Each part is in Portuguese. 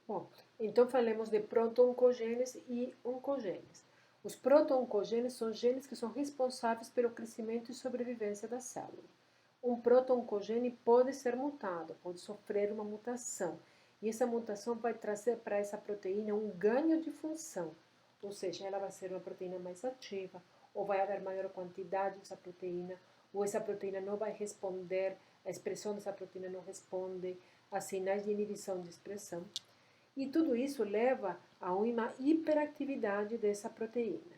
Bom, então falemos de proto-oncogenes e oncogenes. Os proto-oncogenes são genes que são responsáveis pelo crescimento e sobrevivência da célula. Um proto-oncogene pode ser mutado, pode sofrer uma mutação. E essa mutação vai trazer para essa proteína um ganho de função, ou seja, ela vai ser uma proteína mais ativa, ou vai haver maior quantidade dessa proteína, ou essa proteína não vai responder, a expressão dessa proteína não responde a sinais de inibição de expressão. E tudo isso leva a uma hiperatividade dessa proteína.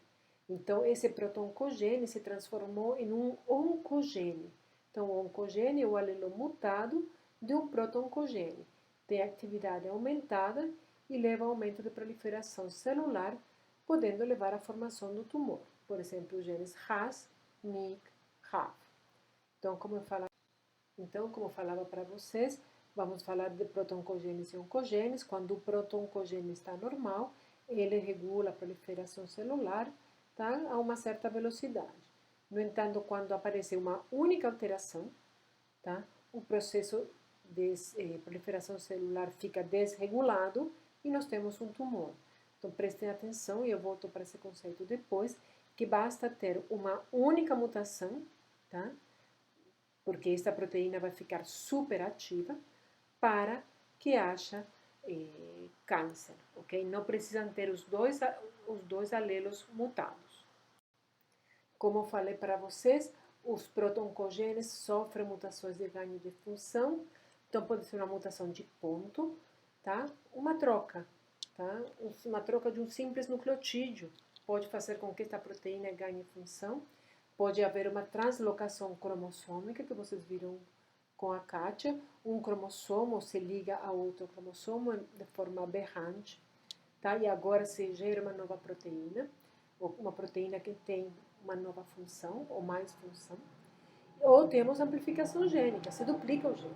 Então, esse proto-oncogene se transformou em um oncogene. Então, o oncogene é o alelo mutado de um proto-oncogene. Tem atividade aumentada e leva ao aumento de proliferação celular, podendo levar à formação do tumor. Por exemplo, os genes RAS, MYC, RAF. Então, como eu falava para vocês, vamos falar de proto-oncogenes e oncogenes. Quando o proto-oncogene está normal, ele regula a proliferação celular, tá, a uma certa velocidade. No entanto, quando aparece uma única alteração, tá, o processo de proliferação celular fica desregulado e nós temos um tumor. Então, prestem atenção, e eu volto para esse conceito depois, que basta ter uma única mutação, tá, porque esta proteína vai ficar superativa para que haja câncer, ok? Não precisam ter os dois alelos mutados. Como eu falei para vocês, os proto-oncogenes sofrem mutações de ganho de função, então pode ser uma mutação de ponto, tá? Uma troca, tá? Uma troca de um simples nucleotídeo pode fazer com que esta proteína ganhe função. Pode haver uma translocação cromossômica, que vocês viram com a Kátia. Um cromossomo se liga a outro cromossomo de forma aberrante, tá? E agora se gera uma nova proteína, ou uma proteína que tem uma nova função, ou mais função. Ou temos amplificação gênica, se duplica o gene,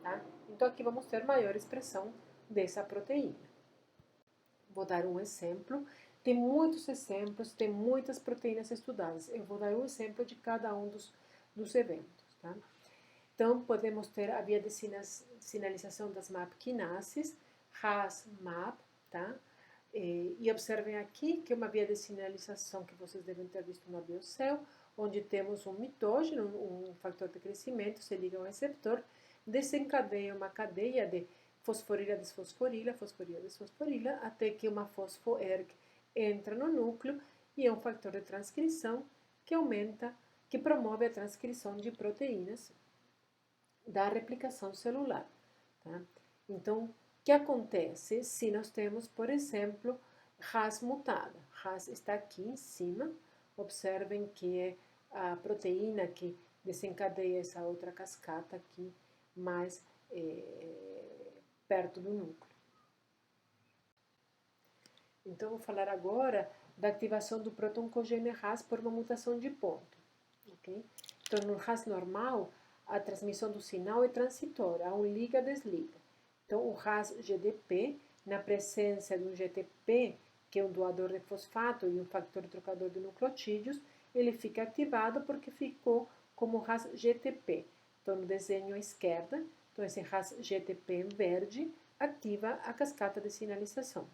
tá? Então aqui vamos ter maior expressão dessa proteína. Vou dar um exemplo. Tem muitos exemplos, tem muitas proteínas estudadas. Eu vou dar um exemplo de cada um dos eventos, tá? Então, podemos ter a via de sinalização das MAP quinases, RAS-MAP, tá? E observem aqui que é uma via de sinalização que vocês devem ter visto na Biocell, onde temos um mitógeno, um fator de crescimento, se liga ao receptor, desencadeia uma cadeia de fosforila, desfosforila, fosforila, desfosforila, até que uma fosfo-ERG entra no núcleo e é um fator de transcrição que aumenta, que promove a transcrição de proteínas da replicação celular, tá? Então, o que acontece se nós temos, por exemplo, RAS mutada? RAS está aqui em cima, observem que é a proteína que desencadeia essa outra cascata aqui mais perto do núcleo. Então, vou falar agora da ativação do proto-oncogene RAS por uma mutação de ponto, ok? Então, no RAS normal, a transmissão do sinal é transitória, há um liga-desliga. Então, o RAS-GDP, na presença de um GTP, que é um doador de fosfato e um fator trocador de nucleotídeos, ele fica ativado porque ficou como RAS-GTP. Então, no desenho à esquerda, então esse RAS-GTP em verde ativa a cascata de sinalização.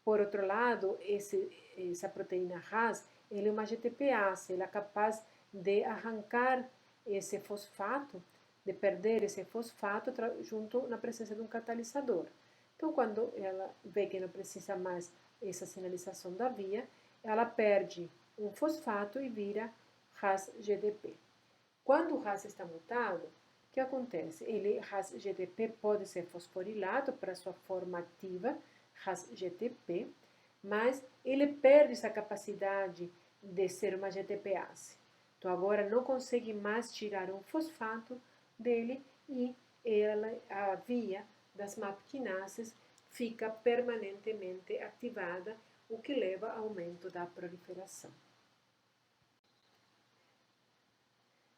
Por outro lado, essa proteína RAS, ele é uma GTPase, ela é capaz de arrancar esse fosfato, de perder esse fosfato junto na presença de um catalisador. Então, quando ela vê que não precisa mais essa sinalização da via, ela perde um fosfato e vira RAS-GDP. Quando o RAS está mutado, o que acontece? Ele, RAS-GDP pode ser fosforilado para sua forma ativa, RAS-GTP, mas ele perde essa capacidade de ser uma GTPase. Então, agora não consegue mais tirar um fosfato dele e a via das MAP quinases fica permanentemente ativada, o que leva ao aumento da proliferação.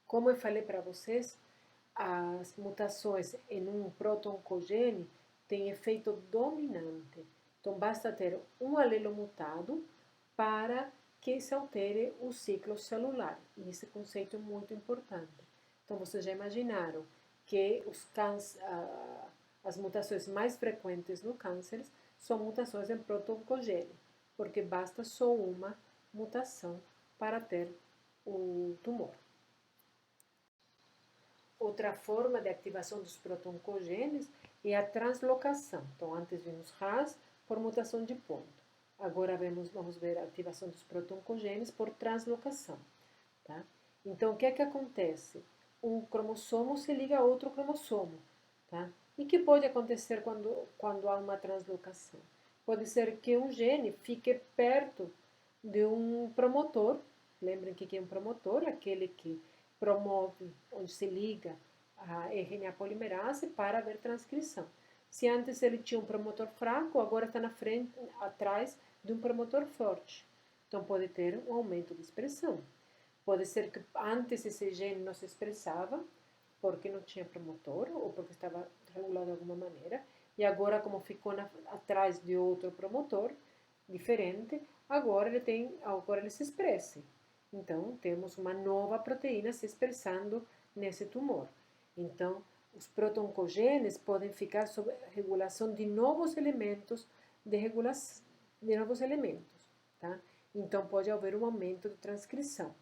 Como eu falei para vocês, as mutações em um proto-oncogene têm efeito dominante. Então, basta ter um alelo mutado para que se altere o ciclo celular. E esse conceito é muito importante. Então, vocês já imaginaram que As mutações mais frequentes no câncer são mutações em proto-oncogênio, porque basta só uma mutação para ter o tumor. Outra forma de ativação dos proto-oncogenes é a translocação. Então, antes vimos RAS por mutação de ponto. Agora vamos ver a ativação dos proto-oncogenes por translocação. Tá? Então, o que é que acontece? Um cromossomo se liga a outro cromossomo. Tá? E o que pode acontecer quando há uma translocação? Pode ser que um gene fique perto de um promotor. Lembrem que é um promotor? Aquele que promove, onde se liga a RNA polimerase para haver transcrição. Se antes ele tinha um promotor fraco, agora está na frente, atrás de um promotor forte. Então pode ter um aumento de expressão. Pode ser que antes esse gene não se expressava, porque não tinha promotor ou porque estava regulado de alguma maneira, e agora como ficou atrás de outro promotor diferente, agora ele se expressa. Então temos uma nova proteína se expressando nesse tumor. Então os proto-oncogenes podem ficar sob regulação de novos elementos tá? Então pode haver um aumento de transcrição.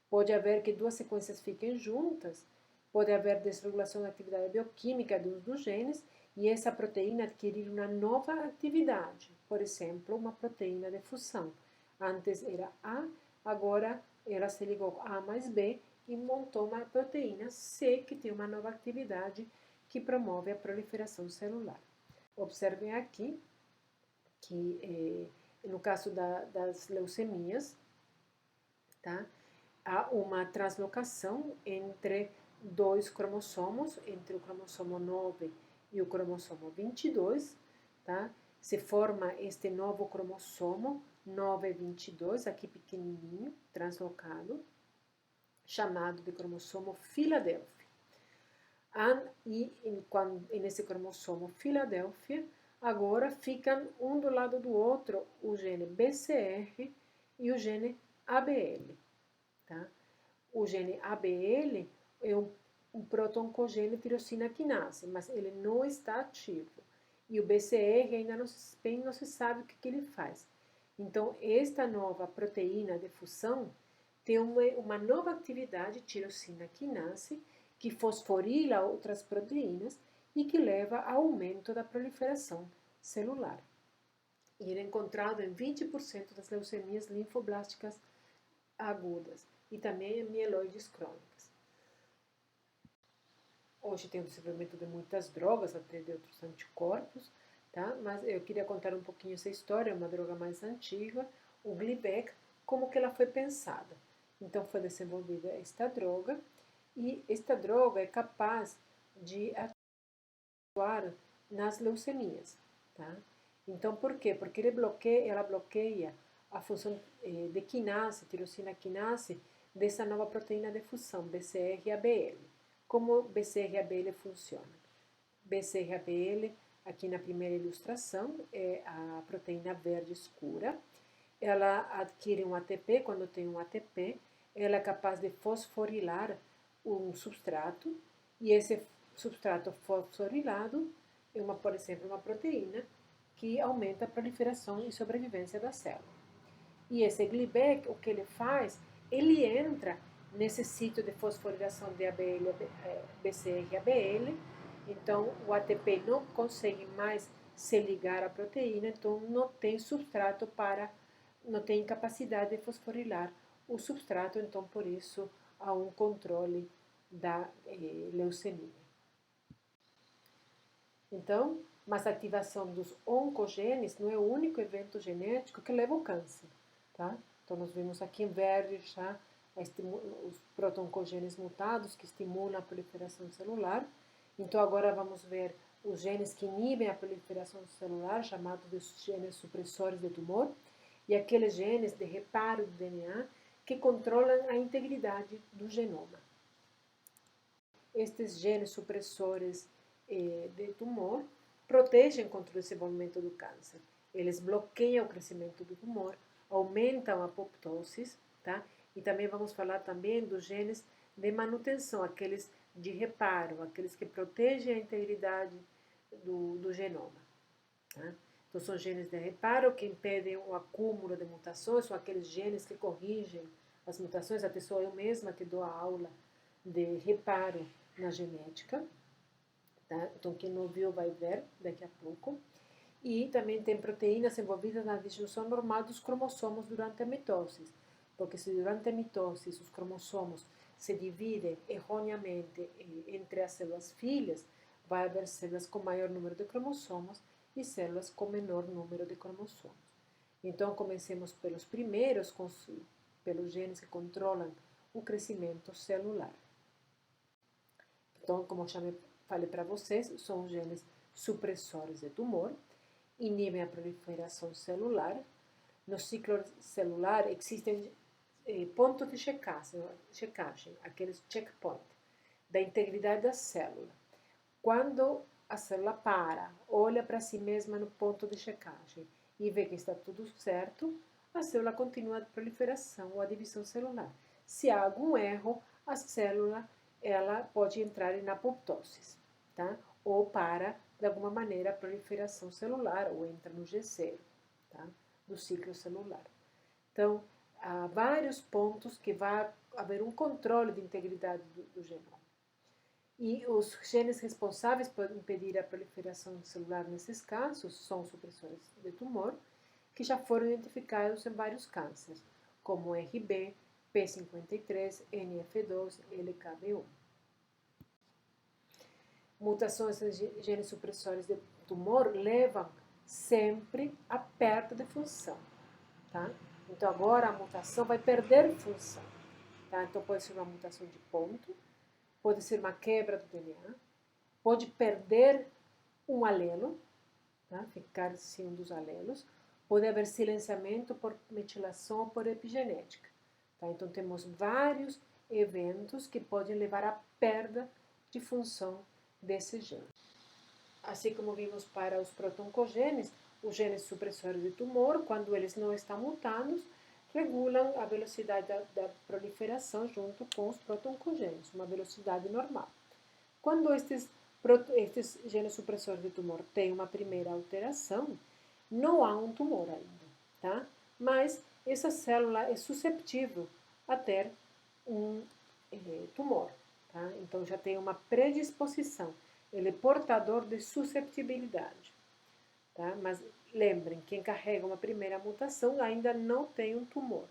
Pode haver que duas sequências fiquem juntas, pode haver desregulação da atividade bioquímica de um dos genes e essa proteína adquirir uma nova atividade, por exemplo, uma proteína de fusão. Antes era A, agora ela se ligou a A mais B e montou uma proteína C que tem uma nova atividade que promove a proliferação celular. Observem aqui que no caso das leucemias, tá? Há uma translocação entre dois cromossomos, entre o cromossomo 9 e o cromossomo 22, tá? Se forma este novo cromossomo 922, aqui pequenininho, translocado, chamado de cromossomo Filadélfia. E nesse cromossomo Filadélfia, agora ficam um do lado do outro o gene BCR e o gene ABL. Tá? O gene ABL é um proto-oncogênio tirosina quinase, mas ele não está ativo. E o BCR ainda não se sabe o que ele faz. Então, esta nova proteína de fusão tem uma nova atividade tirosina quinase que fosforila outras proteínas e que leva ao aumento da proliferação celular. E ele é encontrado em 20% das leucemias linfoblásticas agudas e também em mieloides crônicas. Hoje tem o desenvolvimento de muitas drogas, até de outros anticorpos, tá? Mas eu queria contar um pouquinho essa história, uma droga mais antiga, o Gleevec, como que ela foi pensada. Então foi desenvolvida esta droga e esta droga é capaz de atuar nas leucemias, tá? Então por quê? Porque ela bloqueia a função de quinase, tirosina quinase, dessa nova proteína de fusão, BCR-ABL. Como BCR-ABL funciona? BCR-ABL, aqui na primeira ilustração, é a proteína verde escura. Ela adquire um ATP, quando tem um ATP, ela é capaz de fosforilar um substrato, e esse substrato fosforilado é, por exemplo, uma proteína que aumenta a proliferação e sobrevivência da célula. E esse Gleevec, o que ele faz? Ele entra nesse sítio de fosforilação de ABL, BCR-ABL, então o ATP não consegue mais se ligar à proteína, então não tem substrato não tem capacidade de fosforilar o substrato, então por isso há um controle da leucemia. Então, mas a ativação dos oncogenes não é o único evento genético que leva ao câncer. Tá? Então, nós vimos aqui em verde já os proto-oncogenes mutados que estimulam a proliferação celular. Então, agora vamos ver os genes que inibem a proliferação celular, chamados de genes supressores de tumor, e aqueles genes de reparo do DNA que controlam a integridade do genoma. Estes genes supressores de tumor protegem contra o desenvolvimento do câncer. Eles bloqueiam o crescimento do tumor, aumentam a apoptose, tá? E também vamos falar também dos genes de manutenção, aqueles de reparo, aqueles que protegem a integridade do genoma. Tá? Então, são genes de reparo que impedem o acúmulo de mutações, são aqueles genes que corrigem as mutações. Até sou eu mesma que dou a aula de reparo na genética. Tá? Então, quem não viu vai ver daqui a pouco. E também tem proteínas envolvidas na distribuição normal dos cromossomos durante a mitose. Porque se durante a mitose os cromossomos se dividem erroneamente entre as células filhas, vai haver células com maior número de cromossomos e células com menor número de cromossomos. Então, comecemos pelos primeiros, pelos genes que controlam o crescimento celular. Então, como já falei para vocês, são os genes supressores de tumor, inibem a proliferação celular. No ciclo celular existem pontos de checagem, aqueles checkpoints, da integridade da célula. Quando a célula para, olha para si mesma no ponto de checagem e vê que está tudo certo, a célula continua a proliferação ou a divisão celular. Se há algum erro, a célula ela pode entrar em apoptose, tá? Ou para, de alguma maneira, a proliferação celular, ou entra no G0, tá? Do ciclo celular. Então, há vários pontos que vai haver um controle de integridade do genoma. E os genes responsáveis por impedir a proliferação celular nesses casos são supressores de tumor, que já foram identificados em vários cânceres, como RB, P53, NF2, LKB1. Mutações em genes supressores de tumor levam sempre a perda de função, tá? Então agora a mutação vai perder função, tá? Então pode ser uma mutação de ponto, pode ser uma quebra do DNA, pode perder um alelo, tá? Ficar sem um dos alelos, pode haver silenciamento por metilação ou por epigenética. Tá? Então temos vários eventos que podem levar à perda de função desse gene. Assim como vimos para os protoncogenes, os genes supressores de tumor, quando eles não estão mutados, regulam a velocidade da proliferação junto com os protoncogenes, uma velocidade normal. Quando estes genes supressores de tumor têm uma primeira alteração, não há um tumor ainda, tá? Mas essa célula é susceptível a ter um tumor, tá? Então já tem uma predisposição, ele é portador de susceptibilidade, tá? Mas lembrem, quem carrega uma primeira mutação ainda não tem um tumor,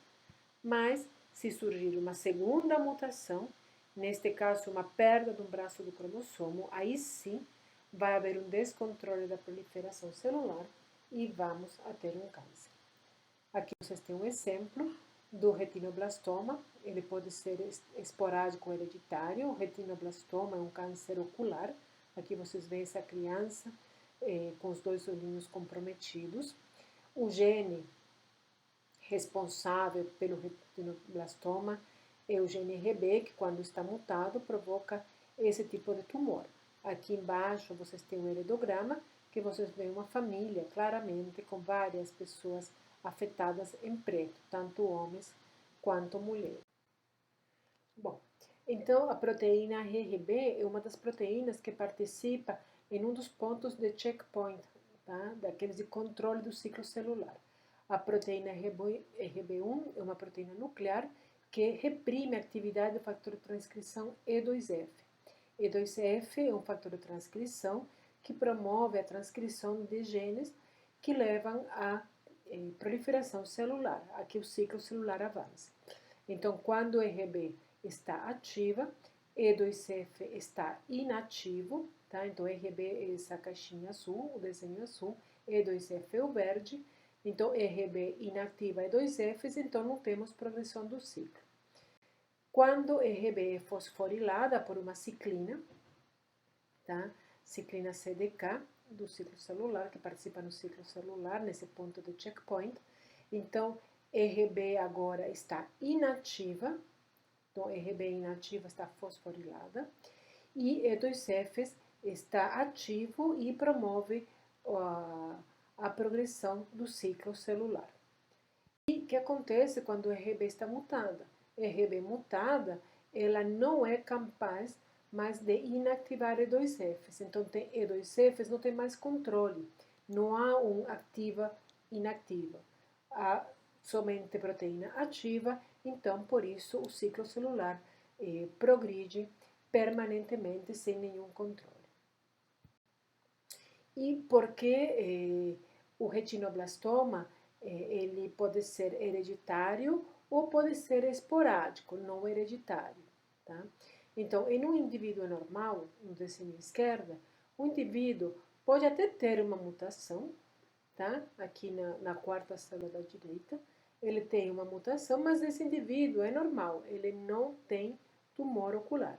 mas se surgir uma segunda mutação, neste caso uma perda de um braço do cromossomo, aí sim vai haver um descontrole da proliferação celular e vamos a ter um câncer. Aqui vocês têm um exemplo do retinoblastoma, ele pode ser esporádico ou hereditário. O retinoblastoma é um câncer ocular. Aqui vocês veem essa criança com os dois olhinhos comprometidos. O gene responsável pelo retinoblastoma é o gene RB, que quando está mutado provoca esse tipo de tumor. Aqui embaixo vocês têm um heredograma, que vocês veem uma família, claramente, com várias pessoas afetadas em preto, tanto homens quanto mulheres. Bom, então a proteína RB é uma das proteínas que participa em um dos pontos de checkpoint, tá? Daqueles de controle do ciclo celular. A proteína RB1 é uma proteína nuclear que reprime a atividade do fator de transcrição E2F. E2F é um fator de transcrição que promove a transcrição de genes que levam à proliferação celular, a que o ciclo celular avance. Então, quando o RB está ativa, E2F está inativo, tá? Então, RB é essa caixinha azul, o desenho azul, E2F é o verde. Então, RB inativa E2F, então não temos progressão do ciclo. Quando RB é fosforilada por uma ciclina, tá? Ciclina CDK, do ciclo celular, que participa no ciclo celular, nesse ponto de checkpoint. Então, RB agora está inativa, então RB inativa está fosforilada, e E2F está ativo e promove a progressão do ciclo celular. E o que acontece quando a RB está mutada? A RB mutada, ela não é capaz mas de inativar E2Fs. Então, tem E2Fs, não tem mais controle. Não há um ativa-inativa. Há somente proteína ativa, então, por isso, o ciclo celular progride permanentemente sem nenhum controle. E porque o retinoblastoma ele pode ser hereditário ou pode ser esporádico, não hereditário. Tá? Então, em um indivíduo normal, no desenho esquerda, o indivíduo pode até ter uma mutação, tá? Aqui na quarta célula da direita, ele tem uma mutação, mas esse indivíduo é normal, ele não tem tumor ocular.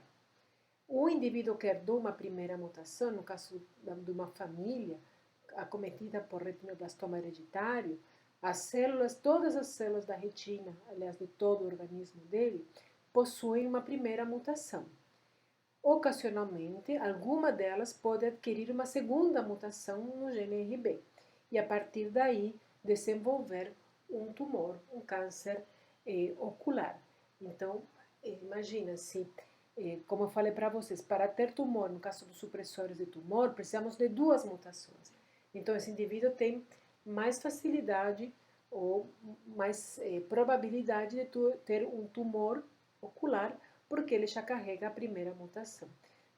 O indivíduo que herdou uma primeira mutação, no caso de uma família acometida por retinoblastoma hereditário, as células, todas as células da retina, aliás, de todo o organismo dele, possuem uma primeira mutação. Ocasionalmente, alguma delas pode adquirir uma segunda mutação no gene RB e, a partir daí, desenvolver um tumor, um câncer ocular. Então, imagina se, como eu falei para vocês, para ter tumor, no caso dos supressores de tumor, precisamos de 2 mutações. Então, esse indivíduo tem mais facilidade ou mais probabilidade de ter um tumor ocular, porque ele já carrega a primeira mutação.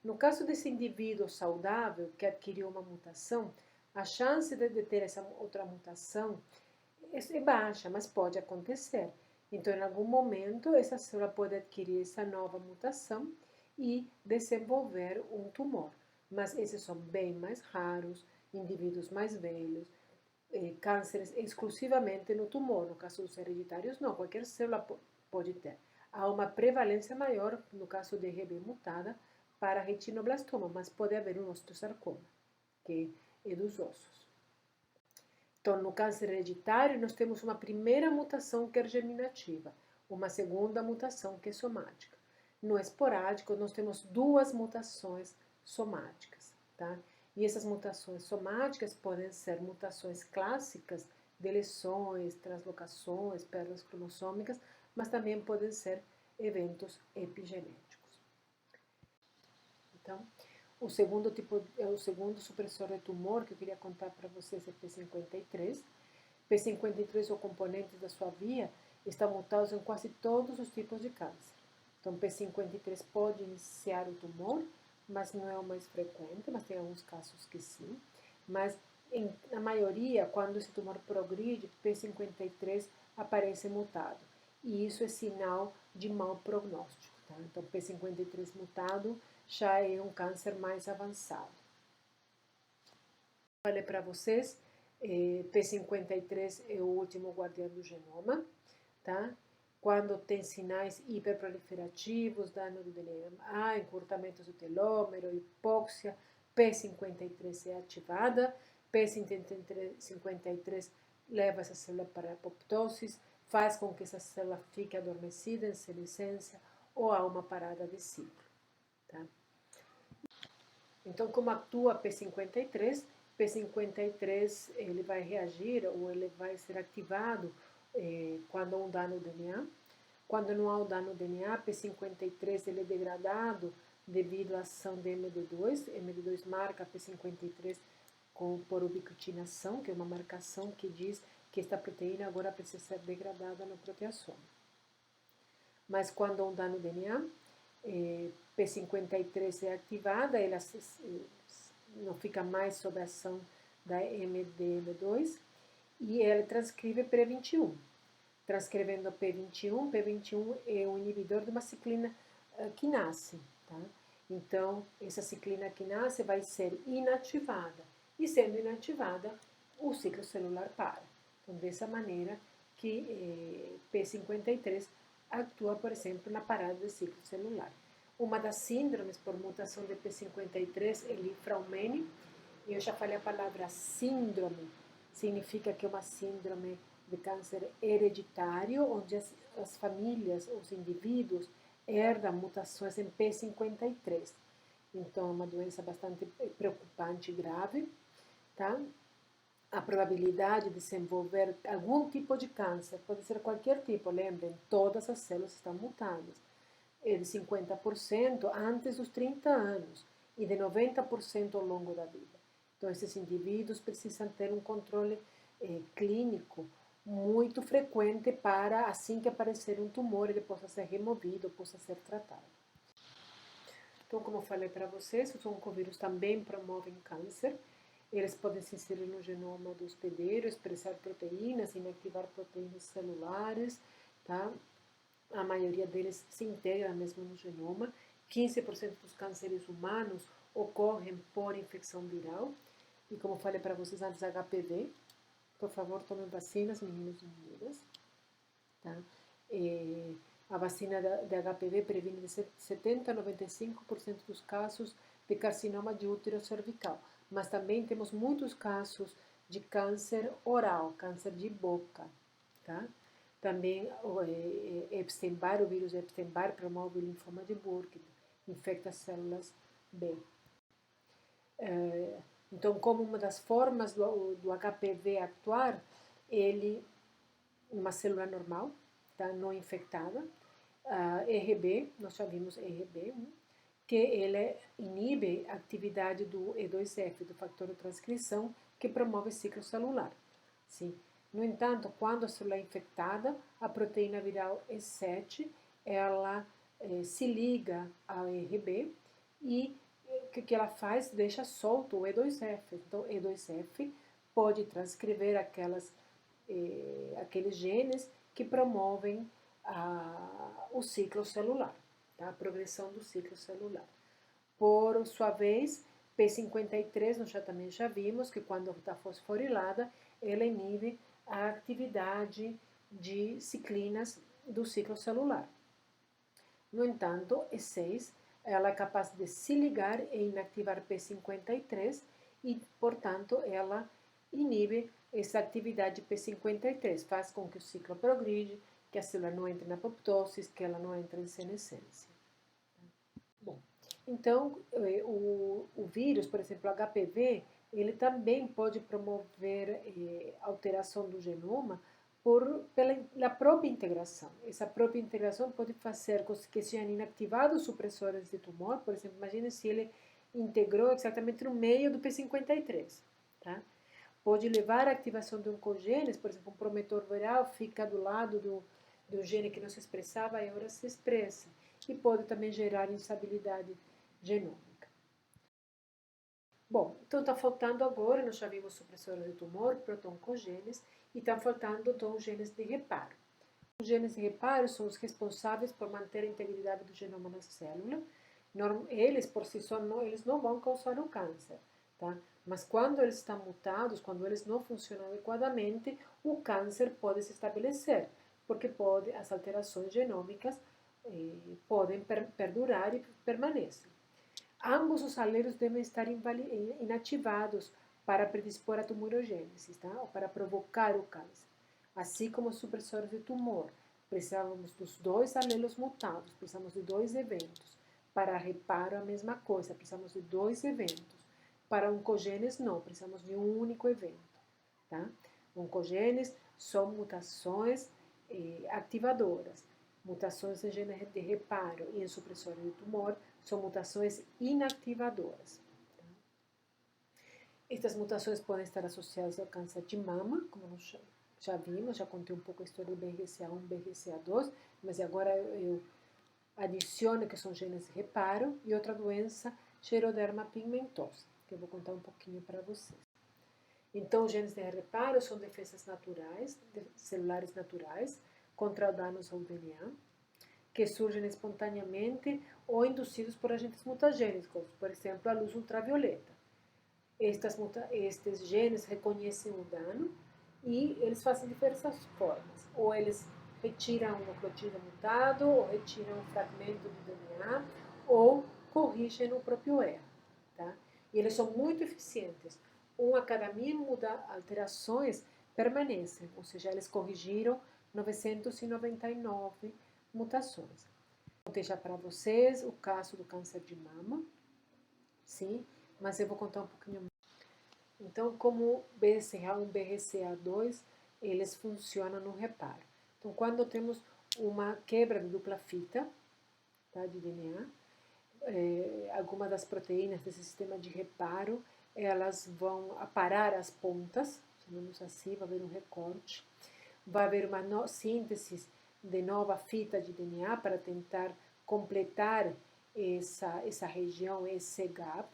No caso desse indivíduo saudável que adquiriu uma mutação, a chance de ter essa outra mutação é baixa, mas pode acontecer. Então, em algum momento, essa célula pode adquirir essa nova mutação e desenvolver um tumor. Mas esses são bem mais raros, indivíduos mais velhos, cânceres exclusivamente no tumor. No caso dos hereditários, não, qualquer célula pode ter. Há uma prevalência maior, no caso de RB mutada, para retinoblastoma, mas pode haver um osteosarcoma, que é dos ossos. Então, no câncer hereditário, nós temos uma primeira mutação que é germinativa, uma segunda mutação que é somática. No esporádico, nós temos 2 mutações somáticas, tá? E essas mutações somáticas podem ser mutações clássicas de lesões, translocações, perdas cromossômicas, mas também podem ser eventos epigenéticos. Então, o segundo supressor de tumor que eu queria contar para vocês é P53. P53, o componente da sua via, está mutado em quase todos os tipos de câncer. Então, P53 pode iniciar o tumor, mas não é o mais frequente, mas tem alguns casos que sim. Mas, na maioria, quando esse tumor progride, P53 aparece mutado. E isso é sinal de mau prognóstico. Tá? Então, P53 mutado já é um câncer mais avançado. Falei para vocês, P53 é o último guardião do genoma, tá? Quando tem sinais hiperproliferativos, dano do DNA, encurtamento do telômero, hipóxia, P53 é ativada, P53 leva essa célula para a apoptose, faz com que essa célula fique adormecida em senescência ou há uma parada de ciclo. Tá? Então, como atua P53? P53 ele vai reagir ou ele vai ser ativado quando há um dano no DNA. Quando não há um dano no DNA, P53 ele é degradado devido à ação de MD2. MD2 marca P53 por ubiquitinação, que é uma marcação que diz que esta proteína agora precisa ser degradada no proteasoma. Mas quando há um dano no DNA, P53 é ativada, ela não fica mais sob a ação da MDM2 e ela transcreve P21. Transcrevendo P21, P21 é um inibidor de uma ciclina quinase. Tá? Então, essa ciclina quinase vai ser inativada e, sendo inativada, o ciclo celular para. Então, dessa maneira que P53 atua, por exemplo, na parada do ciclo celular. Uma das síndromes por mutação de P53 é Li-Fraumeni, e eu já falei a palavra síndrome, significa que é uma síndrome de câncer hereditário, onde as famílias, os indivíduos, herdam mutações em P53. Então, é uma doença bastante preocupante e grave, tá? A probabilidade de desenvolver algum tipo de câncer, pode ser qualquer tipo, lembrem, todas as células estão mutadas, de 50% antes dos 30 anos e de 90% ao longo da vida. Então, esses indivíduos precisam ter um controle clínico muito frequente para, assim que aparecer um tumor, ele possa ser removido, possa ser tratado. Então, como eu falei para vocês, os oncovírus também promovem câncer. Eles podem se inserir no genoma do hospedeiro, expressar proteínas, inativar proteínas celulares, tá? A maioria deles se integra mesmo no genoma. 15% dos cânceres humanos ocorrem por infecção viral. E como falei para vocês antes, HPV. Por favor, tomem vacinas, meninos e meninas. Tá? A vacina de HPV previne de 70% a 95% dos casos de carcinoma de útero cervical. Mas também temos muitos casos de câncer oral, câncer de boca. Tá? Também o Epstein-Barr, o vírus Epstein-Barr promove o linfoma de Burkitt, infecta as células B. Então, como uma das formas do HPV atuar, ele, uma célula normal, tá, não infectada, ERB, nós já vimos ERB, que ele inibe a atividade do E2F, do fator de transcrição, que promove ciclo celular. Sim. No entanto, quando a célula é infectada, a proteína viral E7, ela se liga ao ERB e o que ela faz? Deixa solto o E2F. Então, o E2F pode transcrever aqueles genes que promovem o ciclo celular, tá? A progressão do ciclo celular. Por sua vez, P53, nós também já vimos que quando está fosforilada, ela inibe a atividade de ciclinas do ciclo celular. No entanto, E6, ela é capaz de se ligar e inativar P53 e, portanto, ela inibe essa atividade P53, faz com que o ciclo progride, que a célula não entre na apoptose, que ela não entre em senescência. Bom, então, o vírus, por exemplo, o HPV, ele também pode promover alteração do genoma pela própria integração. Essa própria integração pode fazer com que sejam inativados supressores de tumor. Por exemplo, imagine se ele integrou exatamente no meio do P53. Tá? Pode levar à ativação de oncogenes, por exemplo, um promotor viral fica do lado do gene que não se expressava e agora se expressa. E pode também gerar instabilidade genômica. Bom, então está faltando agora, nós já vimos supressores de tumor, proto-oncogenes, e está faltando então os genes de reparo. Os genes de reparo são os responsáveis por manter a integridade do genoma na célula. Eles, por si só, eles não vão causar o câncer, tá? Mas quando eles estão mutados, quando eles não funcionam adequadamente, o câncer pode se estabelecer, porque as alterações genômicas podem perdurar e permanecem. Ambos os alelos devem estar inativados para predispor a tumorogênese, tá? Ou para provocar o câncer. Assim como os supressores de tumor, precisamos dos dois alelos mutados, precisamos de dois eventos. Para reparo, a mesma coisa, precisamos de dois eventos. Para oncogenes, não, precisamos de um único evento. Tá? Oncogenes são mutações ativadoras. Mutações em genes de reparo e em supressores de tumor são mutações inativadoras. Tá? Estas mutações podem estar associadas ao câncer de mama, como nós já vimos, já contei um pouco a história do BRCA1 e BRCA2, mas agora eu adiciono que são genes de reparo, e outra doença, xeroderma pigmentosa, que eu vou contar um pouquinho para vocês. Então, os genes de reparo são defesas naturais, celulares naturais, contra danos ao DNA, que surgem espontaneamente ou induzidos por agentes mutagênicos, por exemplo, a luz ultravioleta. Estes genes reconhecem o dano e eles fazem diversas formas. Ou eles retiram um nucleotídeo mutado, ou retiram um fragmento do DNA, ou corrigem o próprio erro. Tá? E eles são muito eficientes. A cada 1000 alterações permanecem, ou seja, eles corrigiram 999 mutações. Contei já para vocês o caso do câncer de mama, sim, mas eu vou contar um pouquinho mais. Então, como BRCA1 e BRCA2, eles funcionam no reparo. Então, quando temos uma quebra de dupla fita, tá, de DNA. Algumas das proteínas desse sistema de reparo, elas vão aparar as pontas, chamamos assim, vai haver um recorte. Vai haver uma síntese de nova fita de DNA para tentar completar essa região, esse gap,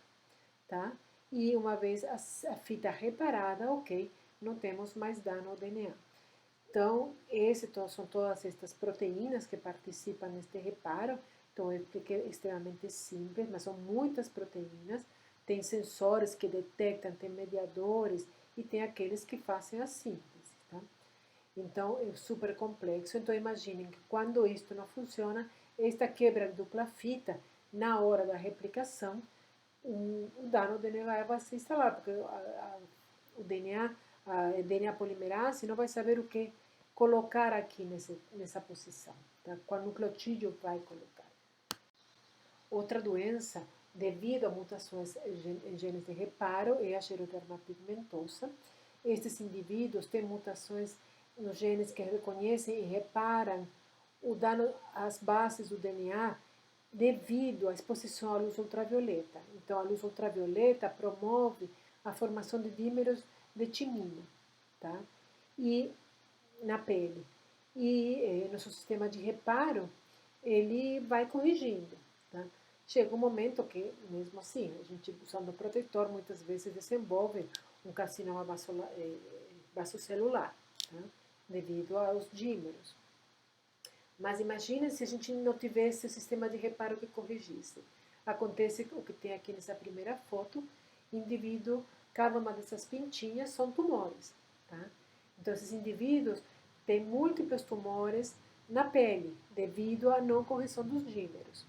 tá? E uma vez a fita reparada, ok, não temos mais dano ao DNA. Então, são todas estas proteínas que participam neste reparo. Então, eu expliquei extremamente simples, mas são muitas proteínas. Tem sensores que detectam, tem mediadores e tem aqueles que fazem a síntese, tá? Então, é super complexo. Então, imaginem que quando isto não funciona, esta quebra de dupla fita, na hora da replicação, o dano do DNA vai se instalar, porque o DNA, a DNA polimerase, não vai saber o que colocar aqui nessa posição, tá? Qual nucleotídeo vai colocar. Outra doença, devido a mutações em genes de reparo, é a xeroderma pigmentosa. Estes indivíduos têm mutações nos genes que reconhecem e reparam o dano às bases do DNA devido à exposição à luz ultravioleta. Então, a luz ultravioleta promove a formação de dímeros de timina, tá? E na pele. E nosso sistema de reparo, ele vai corrigindo, tá? Chega um momento que, mesmo assim, a gente usando o protetor, muitas vezes desenvolve um carcinoma vasocelular, tá? Devido aos dímeros. Mas imagina se a gente não tivesse o sistema de reparo que corrigisse. Acontece o que tem aqui nessa primeira foto, indivíduo, cada uma dessas pintinhas são tumores, tá? Então, esses indivíduos têm múltiplos tumores na pele, devido à não correção dos dímeros,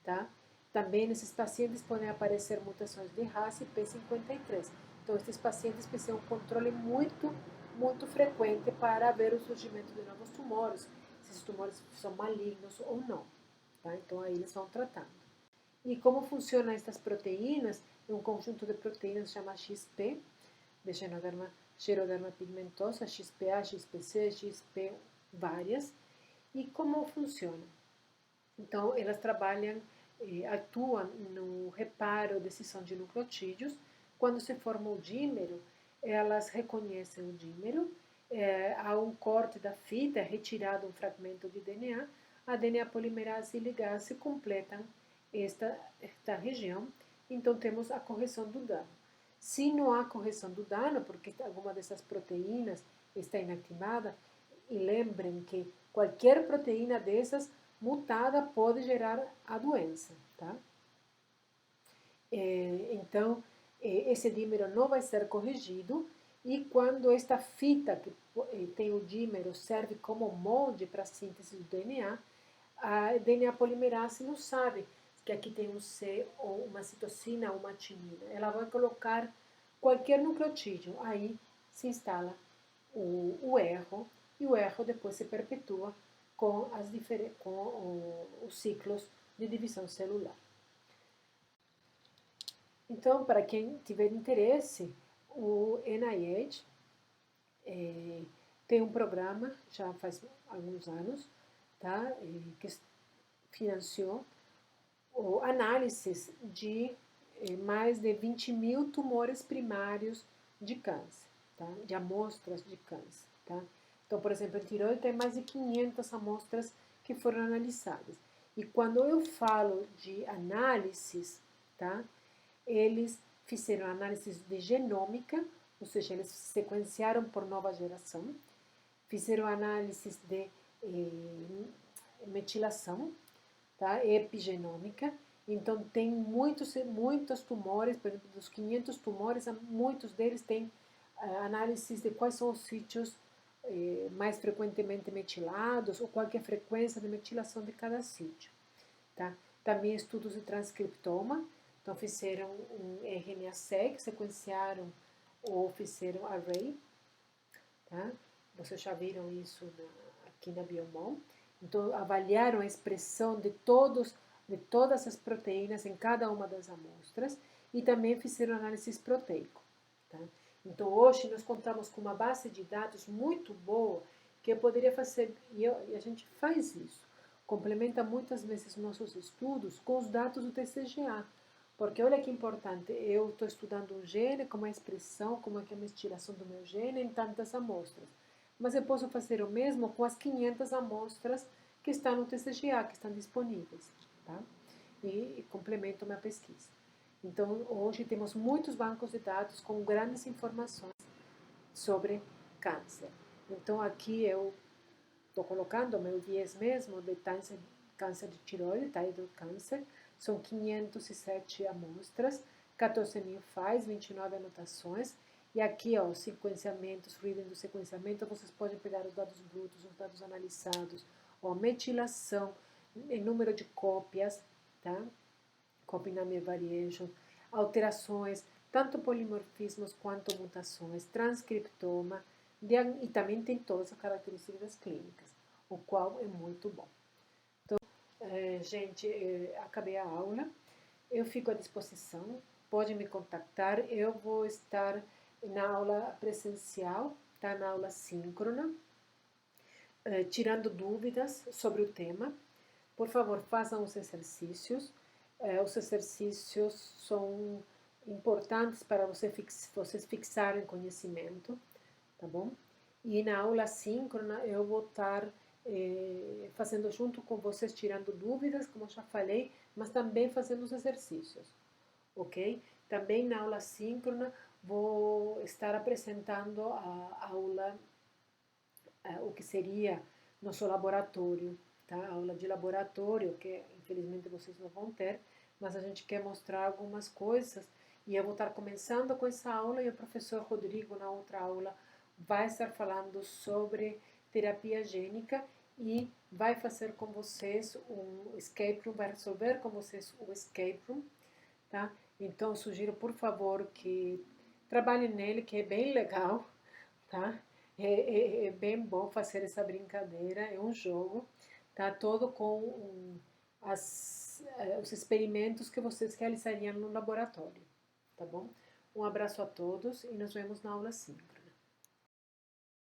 tá? Também nesses pacientes podem aparecer mutações de RAS e P53. Então, esses pacientes precisam de um controle muito frequente para ver o surgimento de novos tumores, se esses tumores são malignos ou não, tá? Então, aí eles vão tratando. E como funcionam estas proteínas? É um conjunto de proteínas que se chama XP, de xeroderma pigmentosa, XPA, XPC, XP, várias. E como funciona? Então, elas trabalham, atuam no reparo de cisão de nucleotídeos. Quando se forma o dímero, elas reconhecem o dímero, há um corte da fita, é retirado um fragmento de DNA, a DNA polimerase e ligase completam esta região, então temos a correção do dano. Se não há correção do dano, porque alguma dessas proteínas está inativada, e lembrem que qualquer proteína dessas mutada pode gerar a doença, tá? Então, esse dímero não vai ser corrigido e quando esta fita que tem o dímero serve como molde para a síntese do DNA, a DNA polimerase não sabe que aqui tem um C ou uma citosina ou uma timina. Ela vai colocar qualquer nucleotídeo. Aí se instala o erro e o erro depois se perpetua com os ciclos de divisão celular. Então, para quem tiver interesse, o NIH tem um programa, já faz alguns anos, tá? Que financiou análises de mais de 20.000 tumores primários de câncer, tá? De amostras de câncer, tá? Então, por exemplo, em tireoide tem mais de 500 amostras que foram analisadas. E quando eu falo de análises, tá? Eles fizeram análises de genômica, ou seja, eles sequenciaram por nova geração, fizeram análises de metilação, tá? Epigenômica. Então, tem muitos tumores, por exemplo, dos 500 tumores, muitos deles têm análises de quais são os sítios mais frequentemente metilados ou qual é a frequência de metilação de cada sítio, tá? Também estudos de transcriptoma, então fizeram um RNA-seq, sequenciaram ou fizeram array, tá? Vocês já viram isso aqui na Biomol. Então, avaliaram a expressão de todas as proteínas em cada uma das amostras e também fizeram análise proteico, tá? Então, hoje nós contamos com uma base de dados muito boa que eu poderia fazer, e a gente faz isso, complementa muitas vezes nossos estudos com os dados do TCGA. Porque olha que importante, eu estou estudando um gene, como é a expressão, como é que é a mestiçação do meu gene em tantas amostras. Mas eu posso fazer o mesmo com as 500 amostras que estão no TCGA, que estão disponíveis, tá? E complemento minha pesquisa. Então, hoje temos muitos bancos de dados com grandes informações sobre câncer. Então, aqui eu estou colocando o meu viés mesmo de câncer de tireoide, thyroid câncer. São 507 amostras, 14 mil files, 29 anotações. E aqui, ó, os sequenciamentos, reading do sequenciamento, vocês podem pegar os dados brutos, os dados analisados, ó, metilação, número de cópias, tá? Copy number variation, alterações, tanto polimorfismos quanto mutações, transcriptoma, e também tem todas as características clínicas, o qual é muito bom. Então, gente, acabei a aula, eu fico à disposição, pode me contactar, eu vou estar na aula presencial, tá? Na aula síncrona, tirando dúvidas sobre o tema. Por favor, façam os exercícios. Os exercícios são importantes para vocês fixarem conhecimento, tá bom? E na aula síncrona eu vou estar fazendo junto com vocês, tirando dúvidas, como já falei, mas também fazendo os exercícios, ok? Também na aula síncrona vou estar apresentando a aula, o que seria nosso laboratório, tá? A aula de laboratório, que infelizmente vocês não vão ter, mas a gente quer mostrar algumas coisas e eu vou estar começando com essa aula e o professor Rodrigo, na outra aula, vai estar falando sobre terapia gênica e vai fazer com vocês um escape room, vai resolver com vocês o escape room, tá? Então, sugiro, por favor, que trabalhem nele, que é bem legal, tá? É bem bom fazer essa brincadeira, é um jogo, tá? Todo com os experimentos que vocês realizariam no laboratório, tá bom? Um abraço a todos e nos vemos na aula 5.